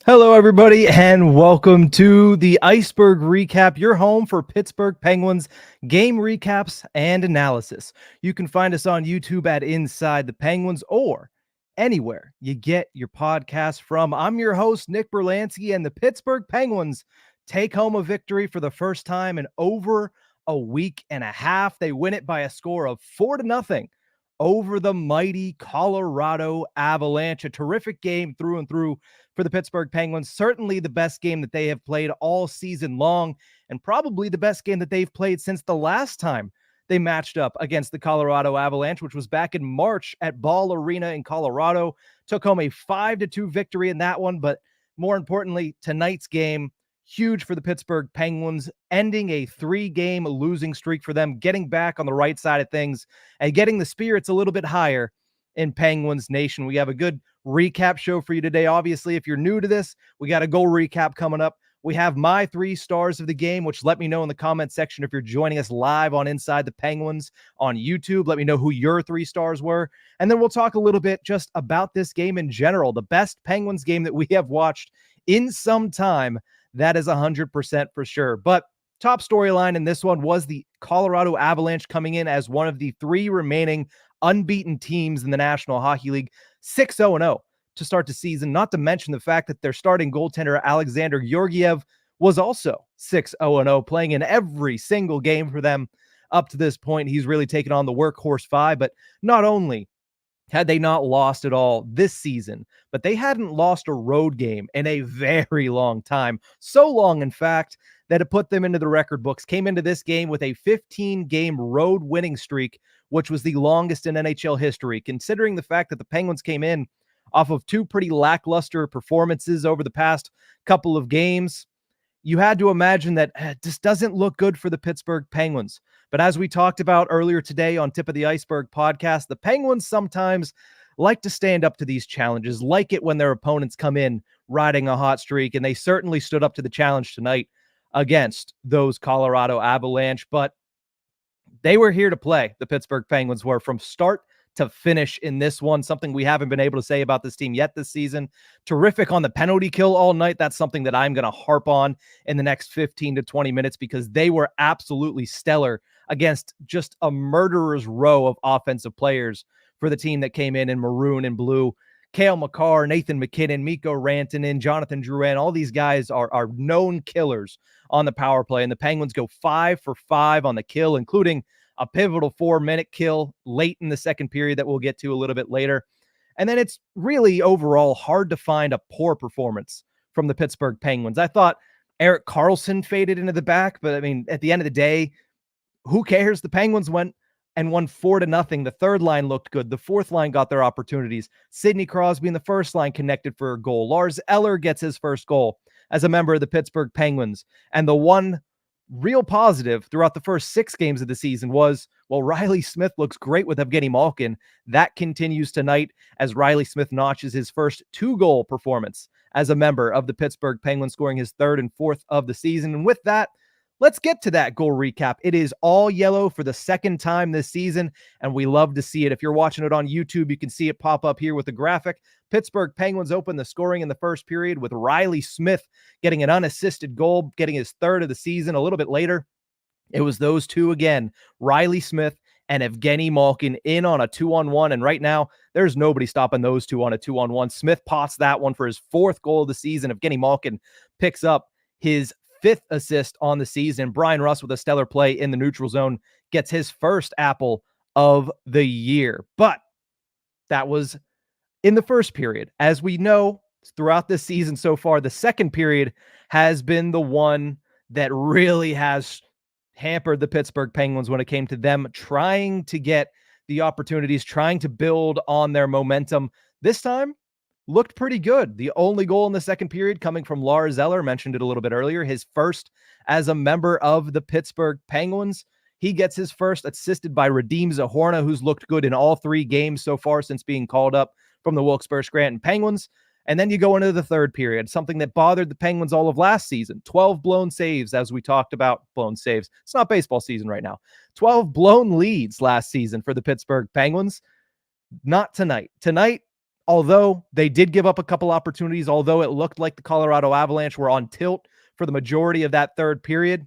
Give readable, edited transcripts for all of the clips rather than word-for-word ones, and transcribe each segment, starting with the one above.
Hello, everybody, and welcome to the Ice-Burgh Recap, your home for Pittsburgh Penguins game recaps and analysis. You can find us on YouTube at Inside the Penguins or anywhere you get your podcast from. I'm your host, Nick Brlansky, and the Pittsburgh Penguins take home a victory for the first time in over a week and a half. They win it by a score of 4-0 over the mighty Colorado Avalanche. A terrific game through and through for the Pittsburgh Penguins. Certainly the best game that they have played all season long, and probably the best game that they've played since the last time they matched up against the Colorado Avalanche, which was back in March at Ball Arena in Colorado. Took home a 5-2 victory in that one, but more importantly, tonight's game, huge for the Pittsburgh Penguins, ending a 3-game losing streak for them, getting back on the right side of things and getting the spirits a little bit higher in Penguins Nation. We have a good recap show for you today. Obviously, if you're new to this, we got a goal recap coming up. We have my 3 stars of the game, which let me know in the comment section if you're joining us live on Inside the Penguins on YouTube. Let me know who your 3 stars were. And then we'll talk a little bit just about this game in general, the best Penguins game that we have watched in some time. That is 100% for sure. But top storyline in this one was the Colorado Avalanche coming in as one of the 3 remaining unbeaten teams in the National Hockey League, 6-0 to start the season, not to mention the fact that their starting goaltender, Alexander Georgiev, was also 6-0, playing in every single game for them up to this point. He's really taken on the workhorse 5, but not only had they not lost at all this season, but they hadn't lost a road game in a very long time. So long, in fact, that it put them into the record books. Came into this game with a 15-game road winning streak, which was the longest in NHL history, considering the fact that the Penguins came in off of 2 pretty lackluster performances over the past couple of games. You had to imagine that this doesn't look good for the Pittsburgh Penguins. But as we talked about earlier today on Tip of the Iceberg podcast, the Penguins sometimes like to stand up to these challenges, like it when their opponents come in riding a hot streak, and they certainly stood up to the challenge tonight against those Colorado Avalanche. But they were here to play. The Pittsburgh Penguins were, from start to finish in this one, something we haven't been able to say about this team yet this season. Terrific on the penalty kill all night. That's something that I'm going to harp on in the next 15 to 20 minutes because they were absolutely stellar against just a murderer's row of offensive players for the team that came in maroon and blue. Cale Makar, Nathan MacKinnon, Mikko Rantanen, Jonathan Drouin, all these guys are known killers on the power play, and the Penguins go 5 for 5 on the kill, including a pivotal 4-minute kill late in the second period that we'll get to a little bit later. And then it's really overall hard to find a poor performance from the Pittsburgh Penguins. I thought Erik Karlsson faded into the back, but I mean, at the end of the day, who cares? The Penguins went and won 4-0. The third line looked good. The fourth line got their opportunities. Sidney Crosby in the first line connected for a goal. Lars Eller gets his first goal as a member of the Pittsburgh Penguins. And the one real positive throughout the first 6 games of the season was, well, Riley Smith looks great with Evgeny Malkin. That continues tonight as Riley Smith notches his first 2-goal performance as a member of the Pittsburgh Penguins, scoring his 3rd and 4th of the season. And with that, let's get to that goal recap. It is all yellow for the second time this season, and we love to see it. If you're watching it on YouTube, you can see it pop up here with the graphic. Pittsburgh Penguins open the scoring in the first period with Riley Smith getting an unassisted goal, getting his 3rd of the season. A little bit later, it was those two again, Riley Smith and Evgeny Malkin, in on a 2-on-1. And right now, there's nobody stopping those two on a 2-on-1. Smith pots that one for his 4th goal of the season. Evgeny Malkin picks up his 5th assist on the season. Brian Russ, with a stellar play in the neutral zone, gets his first apple of the year. But that was in the first period. As we know, throughout this season so far, the second period has been the one that really has hampered the Pittsburgh Penguins when it came to them trying to get the opportunities, trying to build on their momentum. This time, looked pretty good. The only goal in the second period coming from Lars Eller, mentioned it a little bit earlier, his first as a member of the Pittsburgh Penguins. He gets his first, assisted by Radim Zohorna, who's looked good in all 3 games so far since being called up from the Wilkes-Barre-Scranton Penguins. And then you go into the third period, something that bothered the Penguins all of last season. 12 blown saves, as we talked about. Blown saves. It's not baseball season right now. 12 blown leads last season for the Pittsburgh Penguins. Not tonight. Tonight, although they did give up a couple opportunities, although it looked like the Colorado Avalanche were on tilt for the majority of that third period,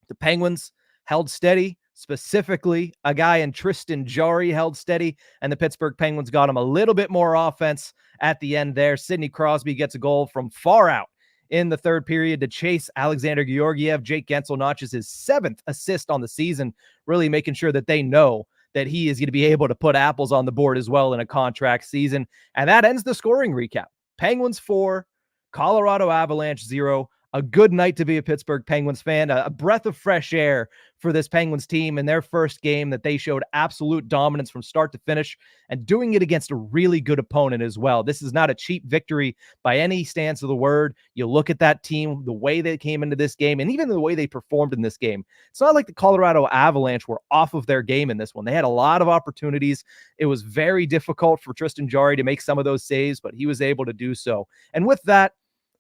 the Penguins held steady. Specifically, a guy in Tristan Jarry held steady, and the Pittsburgh Penguins got him a little bit more offense at the end there. Sidney Crosby gets a goal from far out in the third period to chase Alexander Georgiev. Jake Gensel notches his 7th assist on the season, really making sure that they know that he is going to be able to put apples on the board as well in a contract season. And that ends the scoring recap. Penguins 4, Colorado Avalanche 0. A good night to be a Pittsburgh Penguins fan, a breath of fresh air for this Penguins team in their first game that they showed absolute dominance from start to finish and doing it against a really good opponent as well. This is not a cheap victory by any stance of the word. You look at that team, the way they came into this game, and even the way they performed in this game. It's not like the Colorado Avalanche were off of their game in this one. They had a lot of opportunities. It was very difficult for Tristan Jarry to make some of those saves, but he was able to do so. And with that,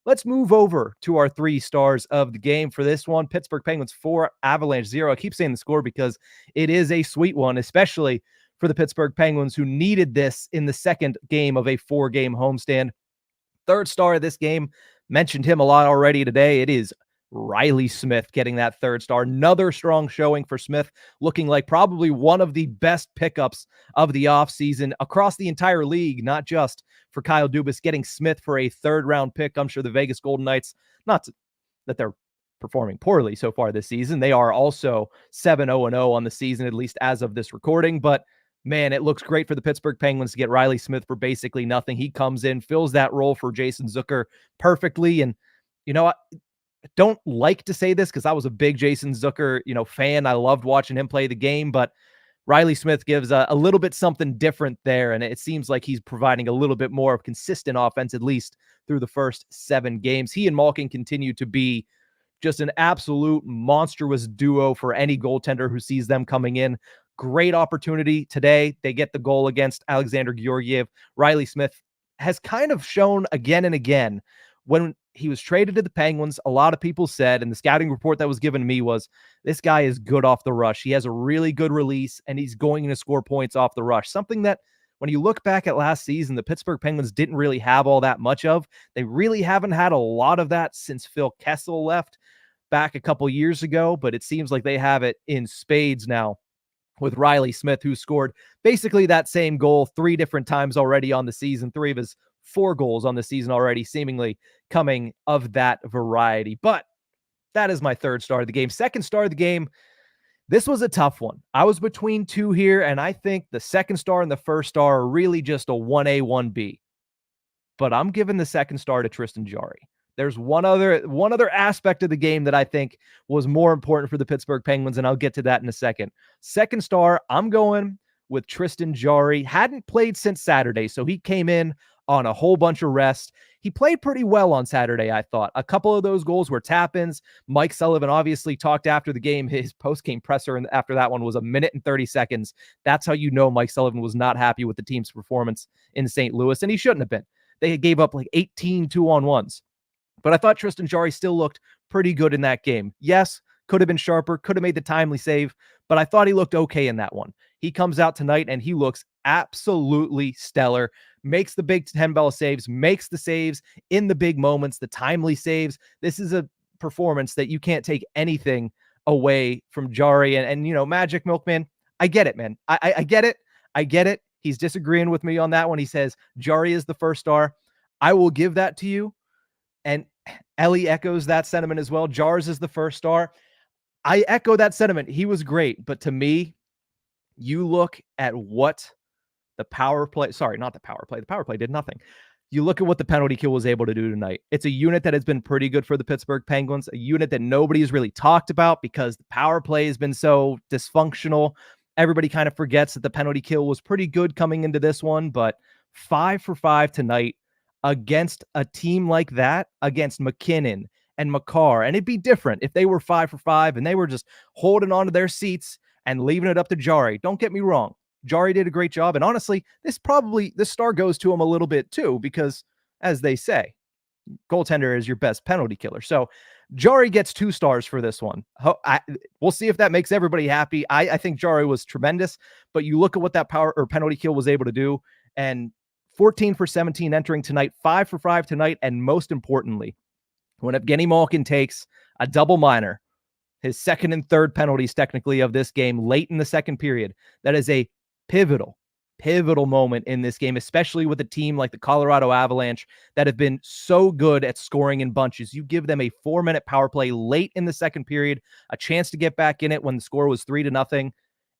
let's move over to our 3 stars of the game for this one. Pittsburgh Penguins 4, Avalanche 0. I keep saying the score because it is a sweet one, especially for the Pittsburgh Penguins who needed this in the second game of a 4-game homestand. Third star of this game, mentioned him a lot already today. It is Riley Smith getting that third star. Another strong showing for Smith, looking like probably one of the best pickups of the offseason across the entire league, not just for Kyle Dubas. Getting Smith for a third-round pick. I'm sure the Vegas Golden Knights, that they're performing poorly so far this season. They are also 7-0-0 on the season, at least as of this recording. But man, it looks great for the Pittsburgh Penguins to get Riley Smith for basically nothing. He comes in, fills that role for Jason Zucker perfectly. And, you know, I don't like to say this because I was a big Jason Zucker, fan. I loved watching him play the game, but Riley Smith gives a little bit something different there. And it seems like he's providing a little bit more of consistent offense, at least through the first 7 games. He and Malkin continue to be just an absolute monstrous duo for any goaltender who sees them coming in. Great opportunity today. They get the goal against Alexander Georgiev. Riley Smith has kind of shown again and again when he was traded to the Penguins. A lot of people said, and the scouting report that was given to me was, this guy is good off the rush. He has a really good release, and he's going to score points off the rush. Something that, when you look back at last season, the Pittsburgh Penguins didn't really have all that much of. They really haven't had a lot of that since Phil Kessel left back a couple years ago, but it seems like they have it in spades now with Riley Smith, who scored basically that same goal 3 different times already on the season. 3 of his 4 goals on the season already seemingly coming of that variety. But that is my third star of the game. Second star of the game, this was a tough one. I was between 2 here, and I think the second star and the first star are really just a 1A, 1B. But I'm giving the second star to Tristan Jarry. There's one other aspect of the game that I think was more important for the Pittsburgh Penguins, and I'll get to that in a second. Second star, I'm going with Tristan Jarry. Hadn't played since Saturday, so he came in on a whole bunch of rest. He played pretty well on Saturday, I thought. A couple of those goals were tap-ins. Mike Sullivan obviously talked after the game. His post-game presser after that one was 1 minute and 30 seconds. That's how you know Mike Sullivan was not happy with the team's performance in St. Louis, and he shouldn't have been. They gave up like 18 2-on-1s. But I thought Tristan Jarry still looked pretty good in that game. Yes, could have been sharper, could have made the timely save, but I thought he looked okay in that one. He comes out tonight and he looks absolutely stellar. Makes the big 10 bell saves, makes the saves in the big moments, the timely saves. This is a performance that you can't take anything away from Jarry. And Magic Milkman, I get it, man. I get it. I get it. He's disagreeing with me on that one. He says Jarry is the first star. I will give that to you. And Ellie echoes that sentiment as well. Jars is the first star. I echo that sentiment. He was great. But to me, you look at what the power play, not the power play. The power play did nothing. You look at what the penalty kill was able to do tonight. It's a unit that has been pretty good for the Pittsburgh Penguins, a unit that nobody has really talked about because the power play has been so dysfunctional. Everybody kind of forgets that the penalty kill was pretty good coming into this one, but 5 for 5 tonight against a team like that, against McKinnon and Makar. And it'd be different if they were 5 for 5 and they were just holding on to their seats and leaving it up to Jarry. Don't get me wrong. Jarry did a great job. And honestly, this star goes to him a little bit too, because as they say, goaltender is your best penalty killer. So Jarry gets 2 stars for this one. We'll see if that makes everybody happy. I think Jarry was tremendous, but you look at what that power or penalty kill was able to do, and 14 for 17 entering tonight, 5 for 5 tonight, and most importantly, when Evgeny Malkin takes a double minor, his second and third penalties technically of this game late in the second period, that is a pivotal moment in this game, especially with a team like the Colorado Avalanche that have been so good at scoring in bunches. You give them a 4-minute power play late in the second period, a chance to get back in it when the score was 3-0,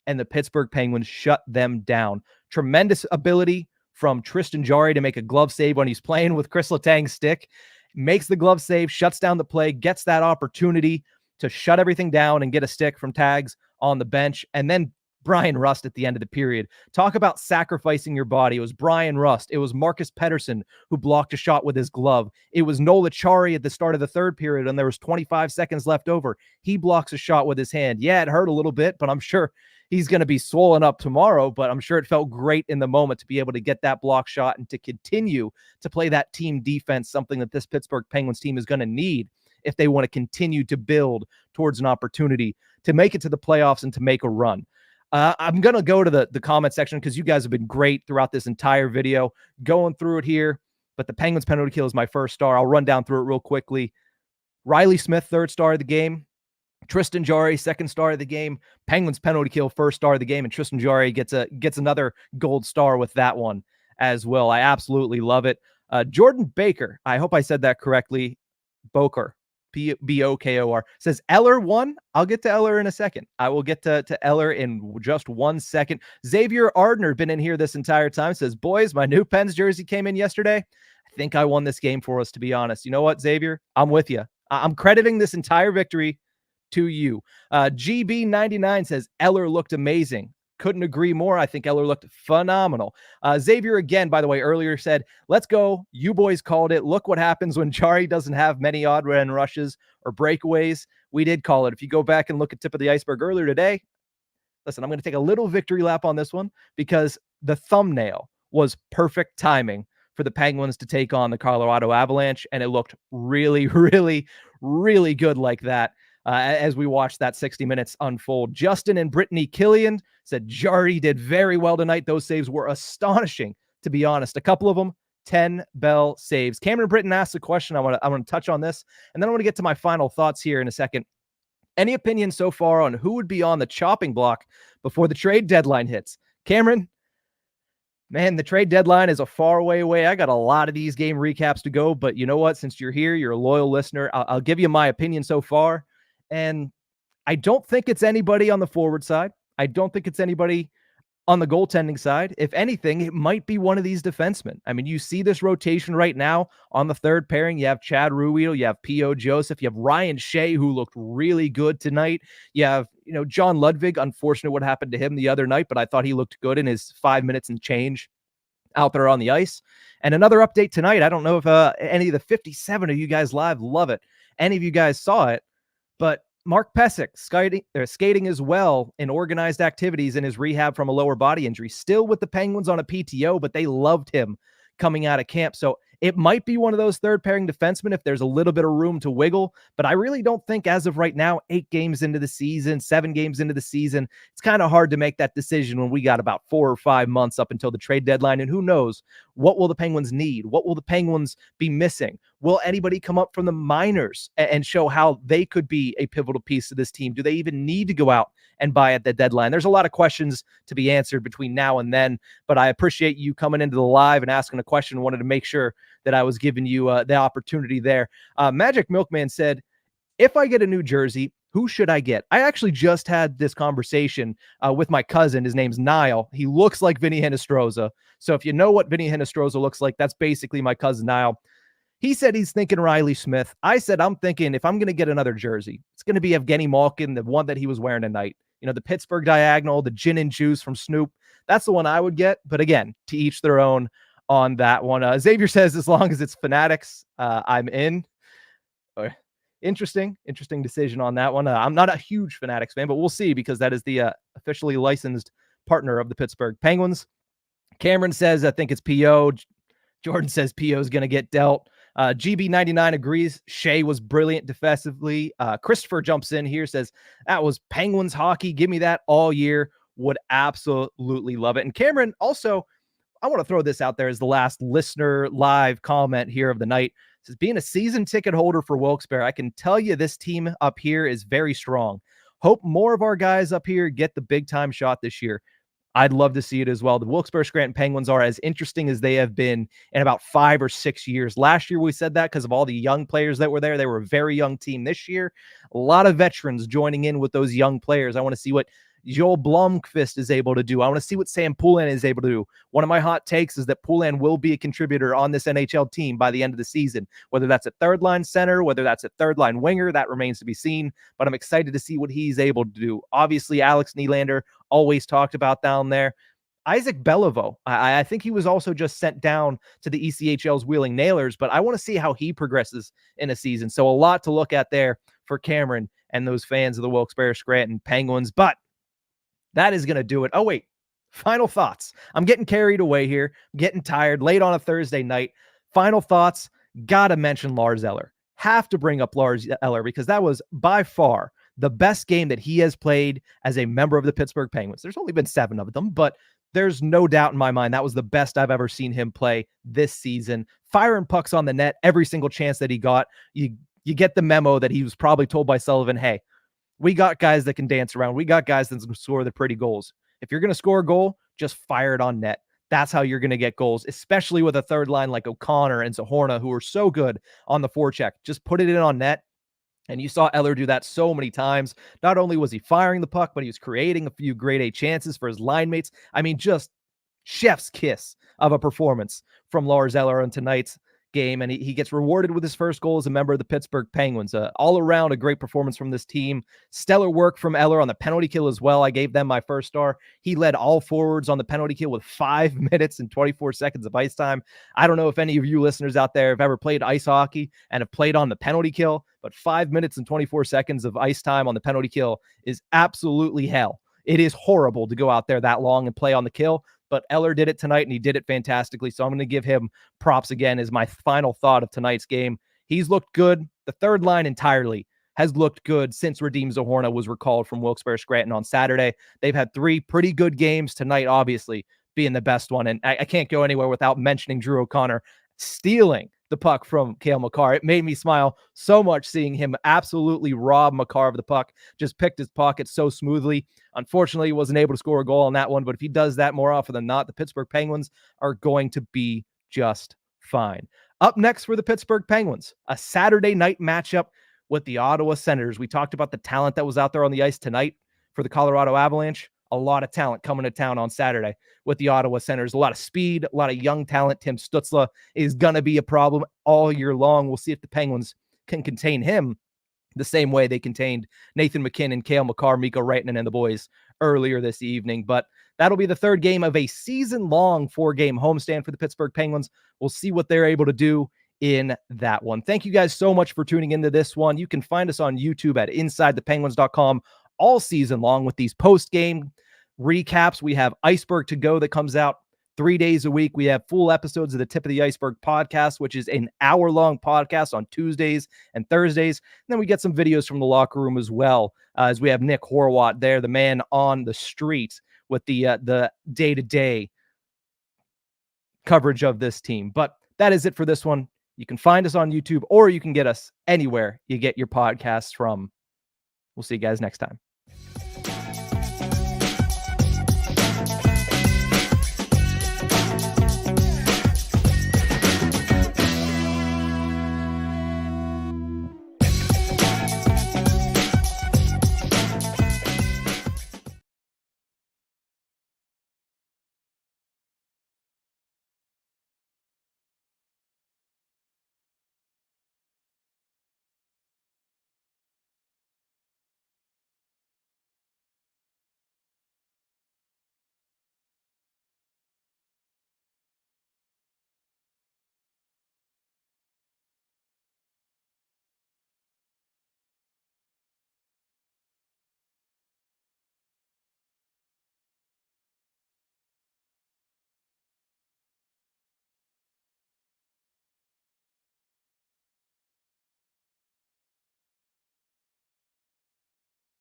and the Pittsburgh Penguins shut them down. Tremendous ability from Tristan Jarry to make a glove save when he's playing with Chris Letang's stick. Makes the glove save, shuts down the play, gets that opportunity to shut everything down and get a stick from Tags on the bench. And then Brian Rust at the end of the period. Talk about sacrificing your body. It was Brian Rust. It was Marcus Pettersson who blocked a shot with his glove. It was Nola Chari at the start of the third period, and there was 25 seconds left over. He blocks a shot with his hand. Yeah, it hurt a little bit, but I'm sure he's going to be swollen up tomorrow, but I'm sure it felt great in the moment to be able to get that block shot and to continue to play that team defense, something that this Pittsburgh Penguins team is going to need if they want to continue to build towards an opportunity to make it to the playoffs and to make a run. I'm going to go to the comment section because you guys have been great throughout this entire video, going through it here, but the Penguins penalty kill is my first star. I'll run down through it real quickly. Riley Smith, third star of the game. Tristan Jarry, second star of the game. Penguins penalty kill, first star of the game, and Tristan Jarry gets another gold star with that one as well. I absolutely love it. Jordan Baker, I hope I said that correctly. Boker, Bokor, says Eller won. I'll get to Eller in a second. I will get to Eller in just 1 second. Xavier Ardner been in here this entire time. Says, boys, my new Pens jersey came in yesterday. I think I won this game for us, to be honest. You know what, Xavier? I'm with you. I'm crediting this entire victory to you. GB99 says Eller looked amazing. Couldn't agree more. I think Eller looked phenomenal. Xavier, again, by the way, earlier said, let's go. You boys called it. Look what happens when Jarry doesn't have many odd run rushes or breakaways. We did call it. If you go back and look at Tip of the Iceberg earlier today, listen, I'm going to take a little victory lap on this one because the thumbnail was perfect timing for the Penguins to take on the Colorado Avalanche, and it looked really, really, really good like that. As we watched that 60 minutes unfold. Justin and Brittany Killian said Jarry did very well tonight. Those saves were astonishing, to be honest. A couple of them, 10 bell saves. Cameron Britton asked a question. I want to touch on this, and then I want to get to my final thoughts here in a second. Any opinions so far on who would be on the chopping block before the trade deadline hits? Cameron, man, the trade deadline is a far way away. I got a lot of these game recaps to go, but you know what? Since you're here, you're a loyal listener. I'll give you my opinion so far. And I don't think it's anybody on the forward side. I don't think it's anybody on the goaltending side. If anything, it might be one of these defensemen. I mean, you see this rotation right now on the third pairing. You have Chad Ruhwedel, you have P.O. Joseph, you have Ryan Shea, who looked really good tonight. You have, John Ludwig. Unfortunate what happened to him the other night, but I thought he looked good in his 5 minutes and change out there on the ice. And another update tonight. I don't know if any of the 57 of you guys live love it. Any of you guys saw it. But Mark Pesic skating as well in organized activities in his rehab from a lower body injury. Still with the Penguins on a PTO, but they loved him coming out of camp. So it might be one of those third pairing defensemen if there's a little bit of room to wiggle. But I really don't think as of right now, 8 games into the season, 7 games into the season, it's kind of hard to make that decision when we got about 4 or 5 months up until the trade deadline. And who knows, what will the Penguins need? What will the Penguins be missing? Will anybody come up from the minors and show how they could be a pivotal piece to this team? Do they even need to go out and buy at the deadline? There's a lot of questions to be answered between now and then, but I appreciate you coming into the live and asking a question. Wanted to make sure that I was giving you the opportunity there. Magic Milkman said, if I get a new jersey, who should I get? I actually just had this conversation with my cousin. His name's Niall. He looks like Vinny Hinostroza. So if you know what Vinny Hinostroza looks like, that's basically my cousin Niall. He said he's thinking Riley Smith. I said, I'm thinking if I'm going to get another jersey, it's going to be Evgeny Malkin, the one that he was wearing tonight. The Pittsburgh diagonal, the gin and juice from Snoop. That's the one I would get. But again, to each their own on that one. Xavier says, as long as it's Fanatics, I'm in. Interesting decision on that one. I'm not a huge Fanatics fan, but we'll see because that is the officially licensed partner of the Pittsburgh Penguins. Cameron says, I think it's P.O. Jordan says P.O. is going to get dealt. GB99 agrees. Shea was brilliant defensively. Christopher jumps in here, says, that was Penguins hockey. Give me that all year. Would absolutely love it. And Cameron also, I want to throw this out there as the last listener live comment here of the night. It says, being a season ticket holder for Wilkes-Barre, I can tell you this team up here is very strong. Hope more of our guys up here get the big time shot this year. I'd love to see it as well. The Wilkes-Barre Scranton Penguins are as interesting as they have been in about 5 or 6 years. Last year, we said that because of all the young players that were there. They were a very young team. This year, a lot of veterans joining in with those young players. I want to see what Joel Blomqvist is able to do. I want to see what Sam Poulin is able to do. One of my hot takes is that Poulin will be a contributor on this NHL team by the end of the season, whether that's at third line center, whether that's at third line winger, that remains to be seen, but I'm excited to see what he's able to do. Obviously, Alex Nylander, always talked about down there. Isaac Beliveau, I think he was also just sent down to the ECHL's Wheeling Nailers, but I want to see how he progresses in a season. So a lot to look at there for Cameron and those fans of the Wilkes-Barre Scranton Penguins, but that is going to do it. Oh, wait. Final thoughts. I'm getting carried away here. I'm getting tired. Late on a Thursday night. Final thoughts. Got to mention Lars Eller. Have to bring up Lars Eller because that was by far the best game that he has played as a member of the Pittsburgh Penguins. There's only been 7 of them, but there's no doubt in my mind that was the best I've ever seen him play this season. Firing pucks on the net every single chance that he got. You get the memo that he was probably told by Sullivan, hey, we got guys that can dance around. We got guys that can score the pretty goals. If you're going to score a goal, just fire it on net. That's how you're going to get goals, especially with a third line like O'Connor and Zahorna, who are so good on the forecheck. Just put it in on net. And you saw Eller do that so many times. Not only was he firing the puck, but he was creating a few grade A chances for his line mates. I mean, just chef's kiss of a performance from Lars Eller on tonight's game, and he gets rewarded with his first goal as a member of the Pittsburgh Penguins. All around a great performance from this team. Stellar work from Eller on the penalty kill as well. I gave them my first star. He led all forwards on the penalty kill with 5 minutes and 24 seconds of ice time. I don't know if any of you listeners out there have ever played ice hockey and have played on the penalty kill, but 5 minutes and 24 seconds of ice time on the penalty kill is absolutely hell. It is horrible to go out there that long and play on the kill, but Eller did it tonight, and he did it fantastically. So I'm going to give him props again as my final thought of tonight's game. He's looked good. The third line entirely has looked good since Radim Zahorna was recalled from Wilkes-Barre Scranton on Saturday. They've had 3 pretty good games tonight, obviously being the best one. And I can't go anywhere without mentioning Drew O'Connor stealing the puck from Cale Makar. It made me smile so much seeing him absolutely rob Makar of the puck. Just picked his pocket so smoothly. Unfortunately, he wasn't able to score a goal on that one, but if he does that more often than not, the Pittsburgh Penguins are going to be just fine. Up next for the Pittsburgh Penguins, a Saturday night matchup with the Ottawa Senators. We talked about the talent that was out there on the ice tonight for the Colorado Avalanche. A lot of talent coming to town on Saturday with the Ottawa Senators. A lot of speed, a lot of young talent. Tim Stützle is going to be a problem all year long. We'll see if the Penguins can contain him the same way they contained Nathan MacKinnon, Cale Makar, Mikko Rantanen, and the boys earlier this evening. But that'll be the third game of a season-long 4-game homestand for the Pittsburgh Penguins. We'll see what they're able to do in that one. Thank you guys so much for tuning into this one. You can find us on YouTube at InsideThePenguins.com all season long with these post-game recaps. We have Ice-Burgh To Go that comes out 3 days a week. We have full episodes of the Tip of the Iceberg podcast, which is an hour-long podcast on Tuesdays and Thursdays. And then we get some videos from the locker room as well, as we have Nick Horwat there, the man on the street with the day-to-day coverage of this team. But that is it for this one. You can find us on YouTube, or you can get us anywhere you get your podcasts from. We'll see you guys next time.